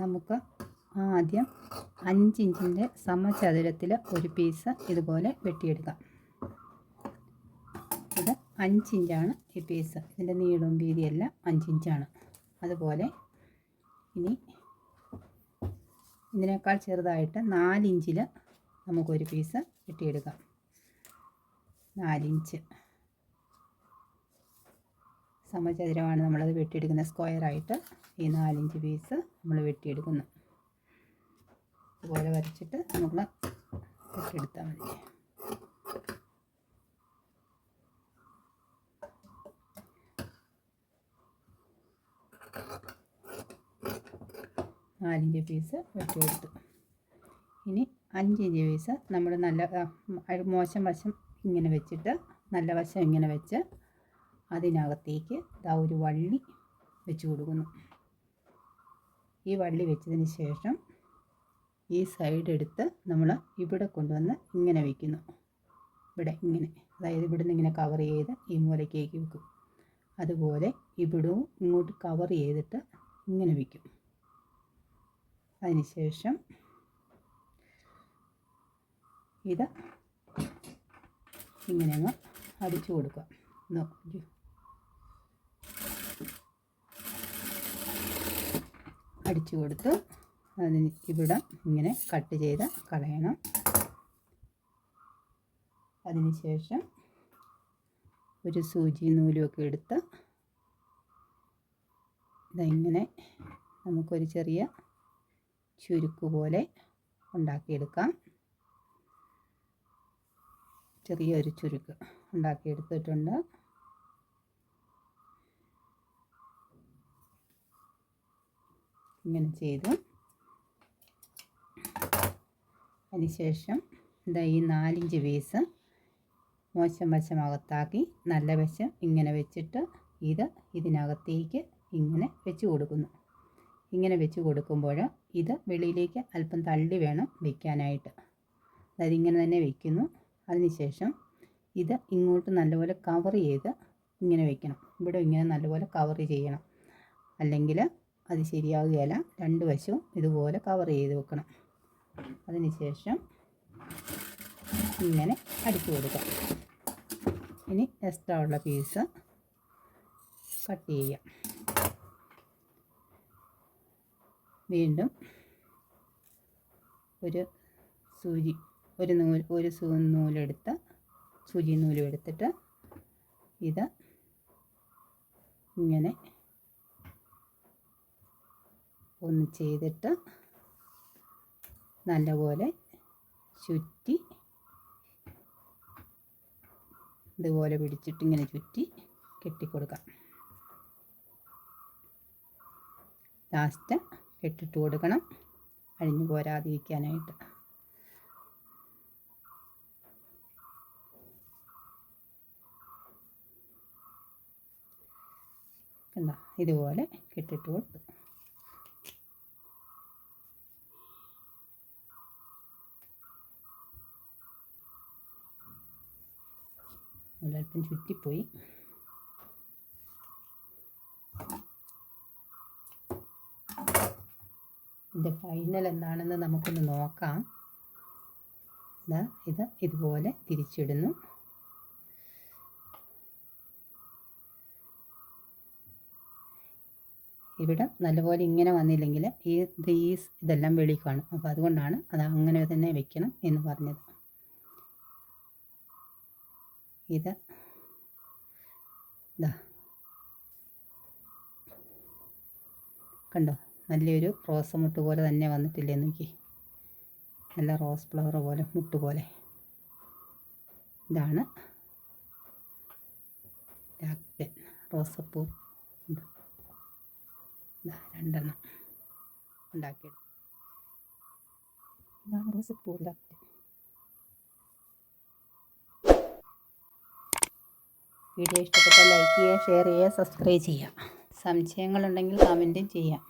നമുക്ക് ആദ്യം 5 ഇഞ്ചിൻ്റെ സമചതുരത്തിൽ ഒരു പീസ് ഇതുപോലെ വെട്ടിയെടുക്കാം. ഇത് 5 ഇഞ്ചാണ് ഈ പീസ്. ഇതിൻ്റെ നീളവും വീതിയെല്ലാം 5 ഇഞ്ചാണ്. അതുപോലെ ഇനി ഇതിനേക്കാൾ ചെറുതായിട്ട് 4 ഇഞ്ചിൽ നമുക്കൊരു പീസ് വെട്ടിയെടുക്കാം. 4 ഇഞ്ച് സമചതുരമാണ് നമ്മളത് വെട്ടിയെടുക്കുന്ന സ്ക്വയറായിട്ട്. ഈ 4 ഇഞ്ച് പീസ് നമ്മൾ വെട്ടിയെടുക്കുന്നു. ഇതുപോലെ വരച്ചിട്ട് നമ്മൾ വെട്ടിയെടുത്താൽ മതി. നാലിഞ്ച് പീസ് വെട്ടിയെടുത്തു. ഇനി 5 ഇഞ്ച് പീസ് നമ്മൾ നല്ല മോശം വശം ഇങ്ങനെ വെച്ചിട്ട് നല്ല വശം ഇങ്ങനെ വെച്ച് അതിനകത്തേക്ക് ഒരു വള്ളി വെച്ച് കൊടുക്കുന്നു. ഈ വള്ളി വെച്ചതിന് ശേഷം ഈ സൈഡ് എടുത്ത് നമ്മൾ ഇവിടെ കൊണ്ടുവന്ന് ഇങ്ങനെ വയ്ക്കുന്നു. ഇവിടെ ഇങ്ങനെ, അതായത് ഇവിടുന്ന് ഇങ്ങനെ കവർ ചെയ്ത് ഈ മൂലക്കേക്ക് വെക്കും. അതുപോലെ ഇവിടവും ഇങ്ങോട്ട് കവർ ചെയ്തിട്ട് ഇങ്ങനെ വയ്ക്കും. അതിന് ശേഷം ഇത് ഇങ്ങനെ അങ്ങ് അടിച്ചു കൊടുക്കുക. നോക്കൂ, അടിച്ചു കൊടുത്ത് അതിന് ഇവിടെ ഇങ്ങനെ കട്ട് ചെയ്ത് കളയണം. അതിന് ശേഷം ഒരു സൂചി നൂലുമൊക്കെ എടുത്ത് ഇങ്ങനെ നമുക്കൊരു ചെറിയ ചുരുക്ക് പോലെ ഉണ്ടാക്കിയെടുക്കാം. ചെറിയൊരു ചുരുക്ക് ഉണ്ടാക്കിയെടുത്തിട്ടുണ്ട്. ഇങ്ങനെ ചെയ്തു. അതിനുശേഷം ഈ 4 ഇഞ്ച് പീസ് മോശം വശം അകത്താക്കി നല്ല വശം ഇങ്ങനെ വെച്ചിട്ട് ഇതിനകത്തേക്ക് ഇങ്ങനെ വെച്ച് കൊടുക്കുന്നു. ഇങ്ങനെ വെച്ച് കൊടുക്കുമ്പോൾ ഇത് വെളിയിലേക്ക് അല്പം തള്ളി വേണം വയ്ക്കാനായിട്ട്. അതായത് ഇങ്ങനെ തന്നെ വയ്ക്കുന്നു. അതിനുശേഷം ഇത് ഇങ്ങോട്ട് നല്ലപോലെ കവർ ചെയ്ത് ഇങ്ങനെ വയ്ക്കണം. ഇവിടെ ഇങ്ങനെ നല്ലപോലെ കവർ ചെയ്യണം, അല്ലെങ്കിൽ അത് ശരിയാവുകയില്ല. 2 വശവും ഇതുപോലെ കവർ ചെയ്ത് വെക്കണം. അതിനുശേഷം ഇങ്ങനെ അടിച്ചു കൊടുക്കാം. ഇനി എക്സ്ട്രാ ഉള്ള പീസ് കട്ട് ചെയ്യാം. വീണ്ടും ഒരു നൂലെടുത്ത് സൂചി നൂലും എടുത്തിട്ട് ഇത് ഇങ്ങനെ ഒന്ന് ചെയ്തിട്ട് നല്ലപോലെ ചുറ്റി ഇതുപോലെ പിടിച്ചിട്ട് ഇങ്ങനെ ചുറ്റി കെട്ടിക്കൊടുക്കാം. ലാസ്റ്റ് കെട്ടിട്ട് കൊടുക്കണം, അഴിഞ്ഞു പോരാതിരിക്കാനായിട്ട്. കണ്ടോ, ഇതുപോലെ കെട്ടിട്ട് കൊടുത്തു. അല്പം ചുറ്റിപ്പോയി. ഇതിൻ്റെ ഫൈനൽ എന്താണെന്ന് നമുക്കൊന്ന് നോക്കാം. ഇത് ഇതുപോലെ തിരിച്ചിടുന്നു. ഇവിടെ നല്ലപോലെ ഇങ്ങനെ വന്നില്ലെങ്കിൽ ഇതെല്ലാം വെളി കാണും. അപ്പോൾ അതുകൊണ്ടാണ് അത് അങ്ങനെ തന്നെ വെക്കണം എന്ന് പറഞ്ഞത്. കണ്ടോ, നല്ലൊരു റോസ് മുട്ട് പോലെ തന്നെ വന്നിട്ടില്ലേ നോക്കി. നല്ല റോസ് ഫ്ലവർ പോലെ മുട്ട് പോലെ. ഇതാണ് ലാക്ടൻ റോസപ്പൂ. 2 എണ്ണം ഉണ്ടാക്കിയെടുത്തു. ഇതാണ് റോസപ്പൂ ലാക്ടൻ. വീഡിയോ ഇഷ്ടപ്പെട്ടാൽ ലൈക്ക് ചെയ്യുക, ഷെയർ ചെയ്യുക, സബ്സ്ക്രൈബ് ചെയ്യുക. സംശയങ്ങളുണ്ടെങ്കിൽ കമൻറ്റും ചെയ്യാം.